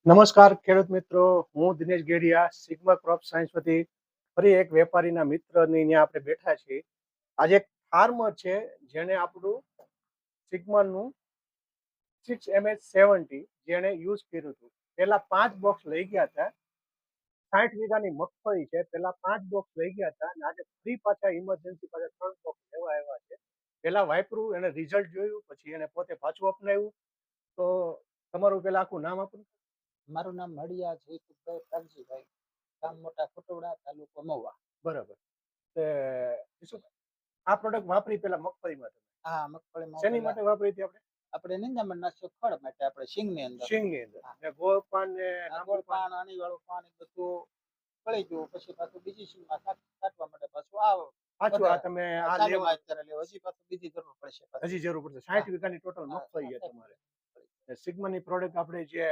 નમસ્કાર ખેડૂત મિત્રો, હું Dinesh Gediya sigma crop science વતી ફરી એક વેપારીના મિત્રની ત્યાં આપણે બેઠા છીએ. આજે એક ફાર્મર છે જેણે આપણું સિગ્માનું 6 mh 70 જેણે યુઝ કર્યું હતું. પહેલા 5 બોક્સ લઈ ગયા હતા. 60 વીઘાની મગફળી છે. પહેલા 5 બોક્સ લઈ ગયા હતા અને આજે ફરી પાછા ઇમરજન્સી પાછા 3 બોક્સ લેવા આવ્યા છે. પહેલા વાપર્યું, એને રિઝલ્ટ જોયું, પછી એને પોતે પાછું અપનાવ્યું. તો તમારું પહેલા આખું નામ આપો. મારું નામ હળિયા જયસુખભાઈ કાગજીભાઈ, ગામ મોટા ખોટોડા, તાલુકો મહુવા. બરાબર. તે આ પ્રોડક્ટ વાપરી પેલા મગફળીમાં તમે? હા, મગફળીમાં શેની માટે વાપરી હતી આપણે? આપણે નિંદામણ નાખ્યો ખડ માટે, આપણે સિંગની અંદર. સિંગની અંદર. ને ગોળ પાન ને આગળ પાન, આની વાળું પાન એ બધું ફળી ગયું, પછી પાછું બીજી સિંગમાં કાઢવા માટે પાછું પાછું આ તમે આ લેવા અત્યારે લેવો, હજી પાછું બીજી જરૂર પડશે. હજી જરૂર પડશે. 60 વીઘાની ટોટલ મગફળી છે તમારે. સિગ્માની પ્રોડક્ટ આપણે જે